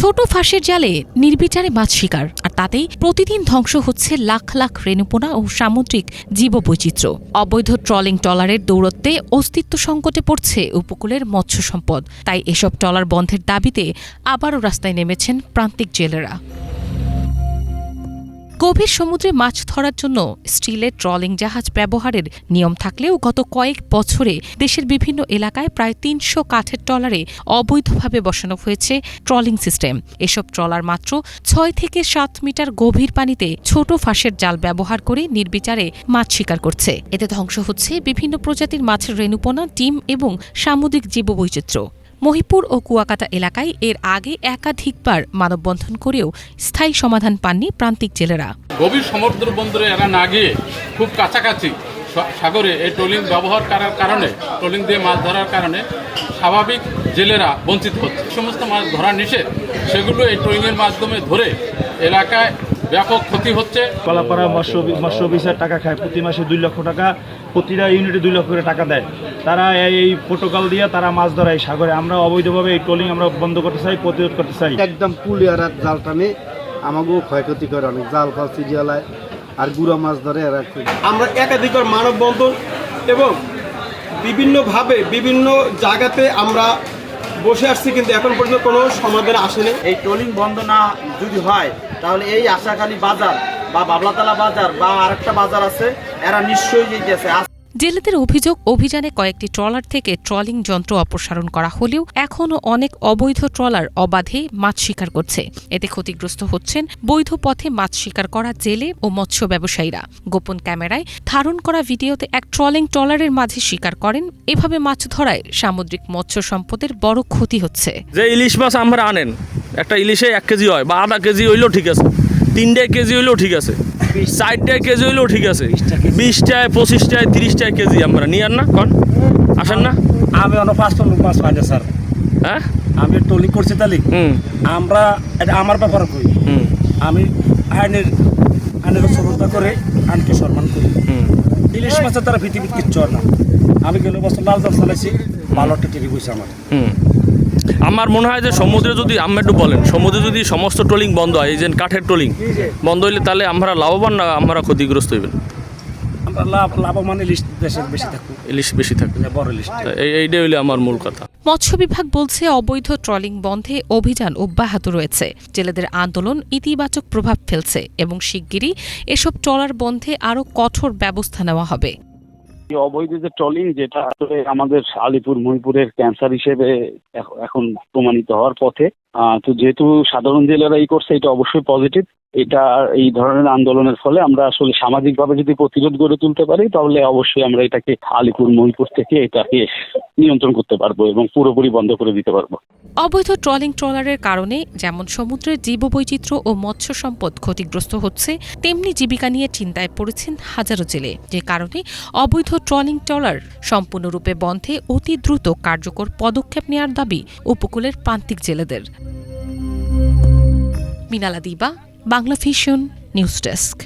ছোট ফাঁসের জালে নির্বিচারে মাছ শিকার, আর তাতেই প্রতিদিন ধ্বংস হচ্ছে লাখ লাখ রেণুপোনা ও সামুদ্রিক জীববৈচিত্র্য। অবৈধ ট্রলিং ট্রলারের দৌরত্বে অস্তিত্ব সংকটে পড়ছে উপকূলের মৎস্য সম্পদ। তাই এসব ট্রলার বন্ধের দাবিতে আবারও রাস্তায় নেমেছেন প্রান্তিক জেলেরা। গভীর সমুদ্রে মাছ ধরার জন্য স্টিলের ট্রলিং জাহাজ ব্যবহারের নিয়ম থাকলেও গত কয়েক বছরে দেশের বিভিন্ন এলাকায় প্রায় ৩০০ কাঠের ট্রলারে অবৈধভাবে বসানো হয়েছে ট্রলিং সিস্টেম। এসব ট্রলার মাত্র ৬ থেকে ৭ মিটার গভীর পানিতে ছোট ফাঁসের জাল ব্যবহার করে নির্বিচারে মাছ শিকার করছে। এতে ধ্বংস হচ্ছে বিভিন্ন প্রজাতির মাছের রেণুপোনা, ডিম এবং সামুদ্রিক জীববৈচিত্র্য। মহিপুর ও কুয়াকাটা এলাকায় এর আগে একাধিকবার মানববন্ধন করেও স্থায়ী সমাধান পাননি প্রান্তিক জেলেরা। গভীর সমুদ্র বন্দরে এরা না গিয়ে খুব কাছাকাছি সাগরে এই ট্রলিং ব্যবহার করার কারণে, ট্রলিং দিয়ে মাছ ধরার কারণে স্বাভাবিক জেলেরা বঞ্চিত হচ্ছে। সমস্ত মাছ ধরা নিষেধ, সেগুলো এই ট্রলিংয়ের মাধ্যমে ধরে এলাকায় ব্যাপক ক্ষতি হচ্ছে। কলাপাড়া মৎস্য অফিসার টাকা খায়, প্রতি মাসে ২ লক্ষ টাকা, প্রতিটা ইউনিটে ২ লক্ষ করে টাকা দেয়। তারা এই প্রোটোকল দিয়ে তারা মাছ ধরায় সাগরে। আমরা অবৈধভাবে এই ট্রলিং আমরা বন্ধ করতে চাই, প্রতিরোধ করতে চাই। একদম পুলিয়ার জাল টানে আমাকেও ক্ষয়ক্ষতি করে, অনেক জাল ফাল সিরিয়ালায় আর গুড়া মাছ ধরে এরা। আমরা একাধিকবার মানববন্ধন এবং বিভিন্নভাবে বিভিন্ন জায়গাতে আমরা বসে আসছি, কিন্তু এখন পর্যন্ত কোনো সমাধান আসেনি। এই ট্রলিং বন্ধ না যদি হয় তাহলে এই আশাখালী বাজার বা বাবলাতলা বাজার বা আরেকটা বাজার আছে, এরা নিশ্চয়ই যেতেছে। জেলেদের অভিযোগ, অভিযানে কয়েকটি ট্রলার থেকে ট্রলিং যন্ত্র অপসারণ করা হলেও এখনও অনেক অবৈধ ট্রলার অবাধে মাছ শিকার করছে। এতে ক্ষতিগ্রস্ত হচ্ছেন বৈধ পথে মাছ শিকার করা জেলে ও মৎস্য ব্যবসায়ীরা। গোপন ক্যামেরায় ধারণ করা ভিডিওতে এক ট্রলিং ট্রলারের মাঝে শিকার করেন। এভাবে মাছ ধরায় সামুদ্রিক মৎস্য সম্পদের বড় ক্ষতি হচ্ছে। যে ইলিশ মাছ আমরা আনেন, একটা ইলিশে ১ কেজি হয় বা আধা কেজি হইলেও ঠিক আছে, ৩ কেজি হইলেও ঠিক আছে, ৪ কেজি হইলেও ঠিক আছে, ২০ টাকা ২৫ টাকা ৩০ টাকা কেজি আমরা নিয়ে আর না কন আসেন না। আমি অন্য ৫ টন মাছ পাই না স্যার। হ্যাঁ, আমি ট্রলিং করছি তাহলে আমরা এটা আমার ব্যাপার করি। আমি আইনের শ্রদ্ধা করে আইনকে সম্মান করি। ইলিশ মাছের তারা পৃথিবীর কিচ্ছু না। আমি গেল বছর লাল জাল চালাইছি, ভালো একটা টিভি বইছে আমার। আমার মনে হয় যে সমুদ্রে যদি আমরা একটু বলেন, সমুদ্রে যদি সমস্ত ট্রলিং বন্ধ হয়, এই যে কাঠের ট্রলিং বন্ধ হইলে তাহলে আমরা লাভবান না আমরা ক্ষতিগ্রস্ত হইবেন? আমরা লাভবান ইলিশ দেশের বেশি থাকবে, ইলিশ বেশি থাকবে, বড় ইলিশ। এইটাই হইলে আমার মূল কথা। মৎস্য বিভাগ বলছে অবৈধ ট্রলিং বন্ধে অভিযান অব্যাহত রয়েছে। জেলেদের আন্দোলন ইতিবাচক প্রভাব ফেলছে এবং শিগগিরই এসব ট্রলার বন্ধে আরও কঠোর ব্যবস্থা নেওয়া হবে। অবৈধ যে ট্রলিং, যেটা আসলে আমাদের আলিপুর মহিপুরের ক্যান্সার হিসেবে এখন প্রমাণিত হওয়ার পথে, তো যেহেতু সাধারণ জেলেরা করছে, এটা অবশ্যই পজিটিভ। এটা এই ধরনের আন্দোলনের ফলে আমরা আসলে সামাজিকভাবে যদি প্রতিরোধ গড়ে তুলতে পারি, তাহলে অবশ্যই আমরা এটাকে আলিপুর মহিপুর থেকে এটাকে নিয়ন্ত্রণ করতে পারবো এবং পুরোপুরি বন্ধ করে দিতে পারবো। অবৈধ ট্রলিং ট্রলারের কারণে যেমন সমুদ্রের জীববৈচিত্র্য ও মৎস্য সম্পদ ক্ষতিগ্রস্ত হচ্ছে, তেমনি জীবিকা নিয়ে চিন্তায় পড়েছেন হাজারো জেলে। যে কারণে অবৈধ ট্রলিং ট্রলার সম্পূর্ণরূপে বন্ধে অতি দ্রুত কার্যকর পদক্ষেপ নেওয়ার দাবি উপকূলের প্রান্তিক জেলেদের। মিনালা দিবা, বাংলা ভিশন নিউজ ডেস্ক।